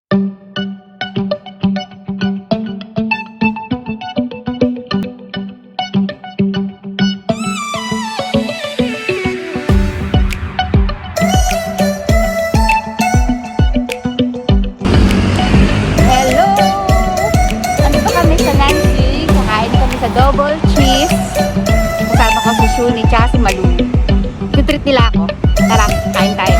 Double cheese. Kasama ko si Shuni tsaka si Malu. Tutreat nila ako. Tara, kain tayo.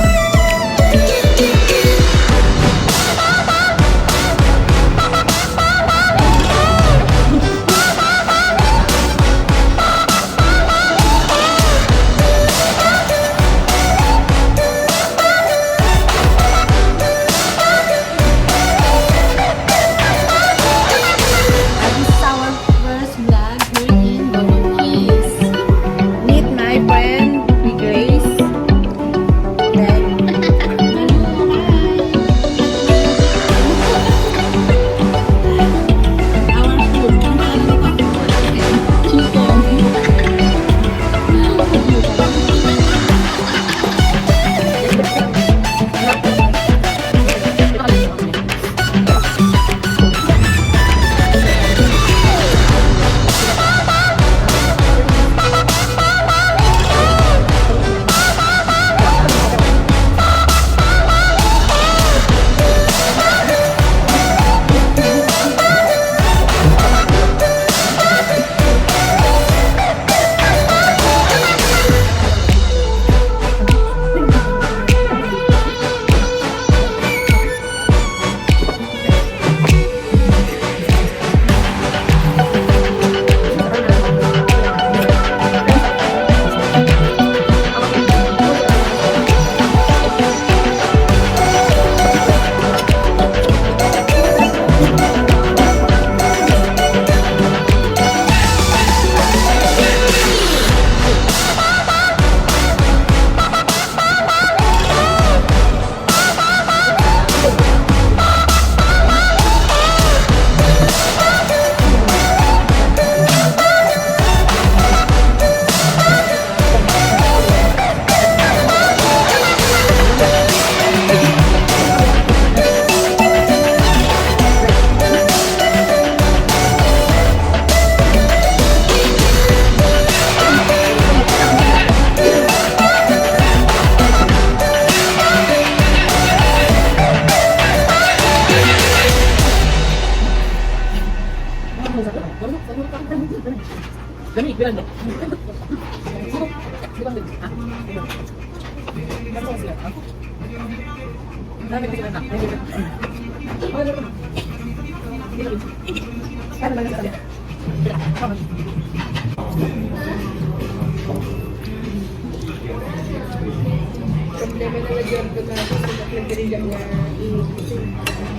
Dami, bilang deh.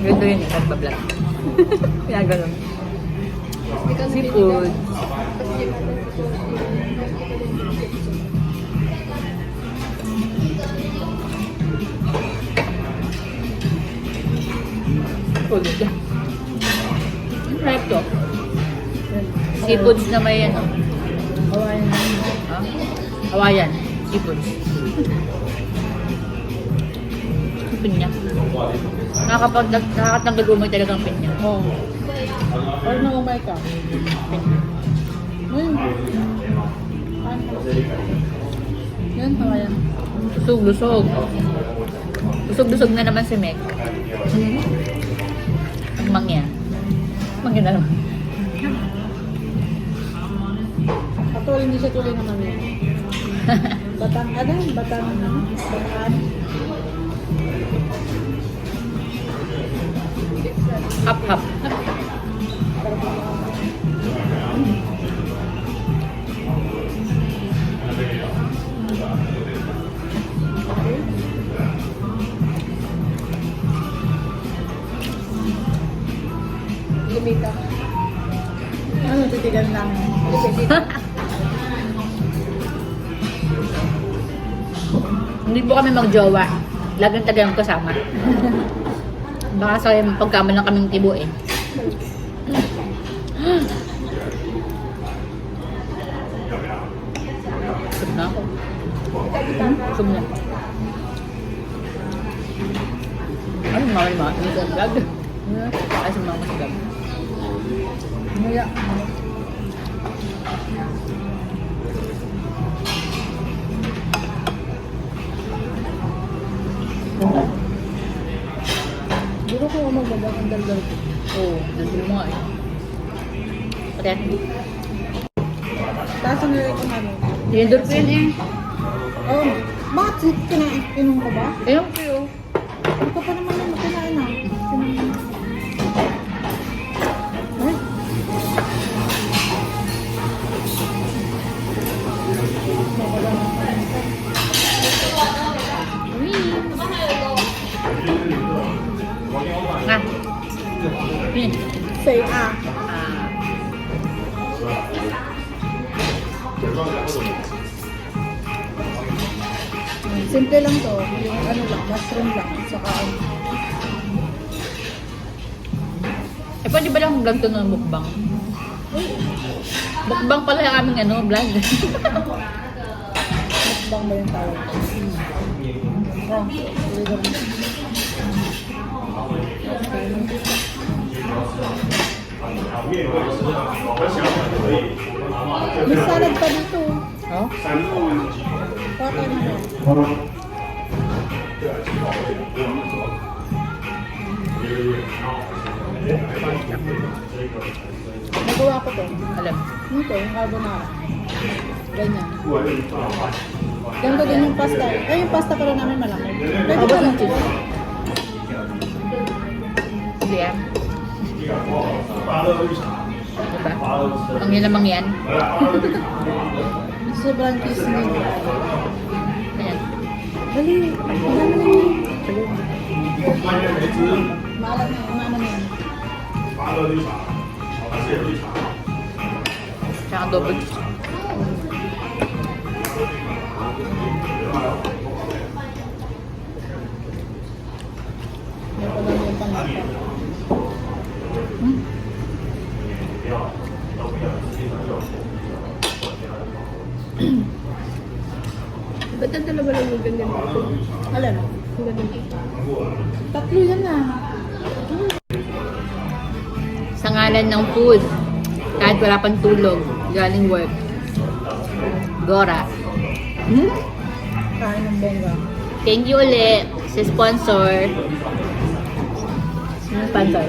Ganito yun eh, nagbablog. Pinaganon. Seafood. Sarap to. Seafoods na may ano. Hawaii. Ha? Hawaiian. Seafoods. Pinya. Nakakatanggal umay talagang pinya. Oh. Or na umay ka. Yan, hawayan. Lusog-lusog. Lusog-lusog na naman si Meg. Ang mangya. Mangya na naman. Actually, hindi siya tuloy naman yan. Batang, ano? Batang, bataan. Hap-hap. Lumita. Ano, titigan lang. Hindi po kami magjowa. Laging tagay kasama. Baka sa pagkaman lang kaming tibo eh. Busog na ako. Busog na. Ay, mga sa vlog. Ay, sa mga vlog. Maya. Dito ko magbagang ang daldal ko. Oo, nandun mo nga eh. Pati, Tapos ang nilay ko namin. tinidor ko yun eh. Oh, bakit kinain ka ba? Ayun ko yun. Hindi ko pa naman yung kinain ah. Ay. Ah. Yun. Say ah. Ah. Simple lang to. Yung ano lang, mushroom lang. Saka ano. Eh, pwede ba lang vlog to ng mukbang? Mukbang pala yung aming ano, vlog. Mukbang ba yung tawag? Oh, deliver mo. May salad pa dito. Oh? Kuha tayo na yun. Nagawa ko to. Alam. Ito, yung carbonara. Ganyan. Ganito din yung pasta. Ay, yung pasta ko rin namin malamig. Pwede Abot pa ng lang. cheese. Hindi ah. Diba? Ang yun namang yan. Sobrang cheese nito. Ayan. Dali. Ang dami na yun. Maalam na yun. Maano na yun. Tsaka double cheese. May pa lang yung panlata. Hmm? Ba't ang dalawa lang yung ganyan? Alam mo? Yung ganyan. Tatlo yan ah. Sa ngalan ng food, kahit wala pang tulog, galing work. Gora. Hmm? Kain ng bongga. Thank you ulit sa sponsor. Sino sponsor?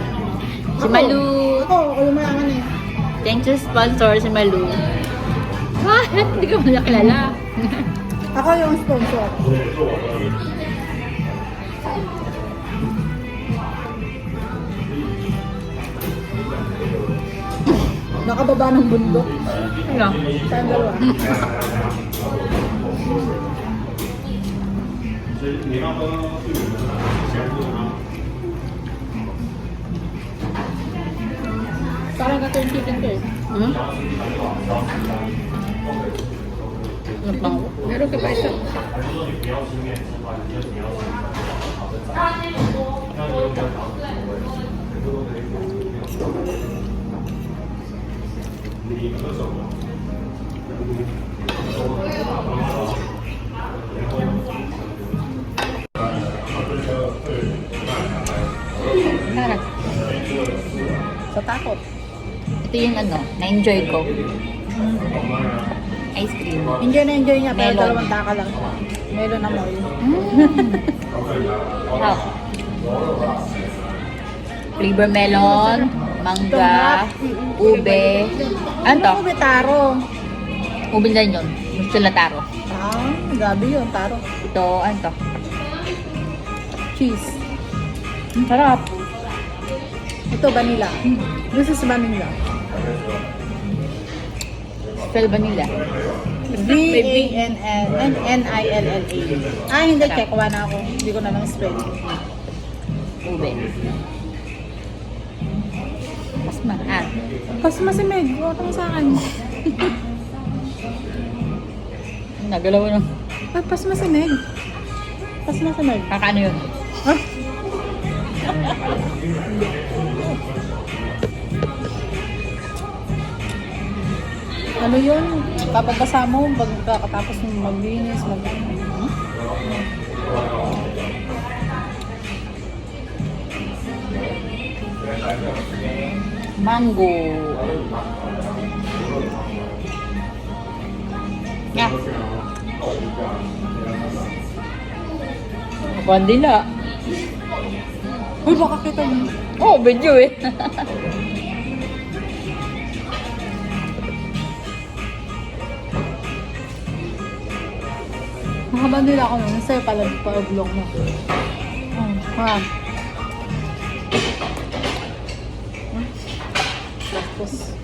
Si Malu. Ako lumayangan eh. Thanks sa sponsor, si Malu. Ah, hindi ko mo nakilala. Ako yung sponsor. Nakababa ng bundok. Ano? Tayong dalawa. Parang ito yung chicken ko eh. Hmm? Ano pang? Meron ka pa isa. Tara. Sa takot. Ito yung ano, na-enjoy ko. Ice cream. Enjoy niya pero Melon. dalawang taka lang. Melon amoy. Wow. Flavor melon, mangga, ube. Ano to? Ube taro. Ube lang yun. Gusto na taro. Ah, grabe yun, taro. Ito, ano to? Cheese. Sarap. Ito, vanilla. This is vanilla. Spell vanilla. V-A-N-N-N-I-L-L-A. Ah, hindi. Check. Kuha na ako. Hindi ko na lang spell. Ube. Pasma. Ah. Kasi masimig. Huwag ka mo sa akin. Nagalaw na. Ay, pas masimig. Pas masimig. Kakaano yun? Ha? Ano yun? Papagpasa mo pagkatapos mo maglinis, Mango. Nga. Kandila. Uy, baka kita mo. Oh, video eh. Makabandila ako nun. Sa'yo pala pa-vlog mo. Ha? Bastos.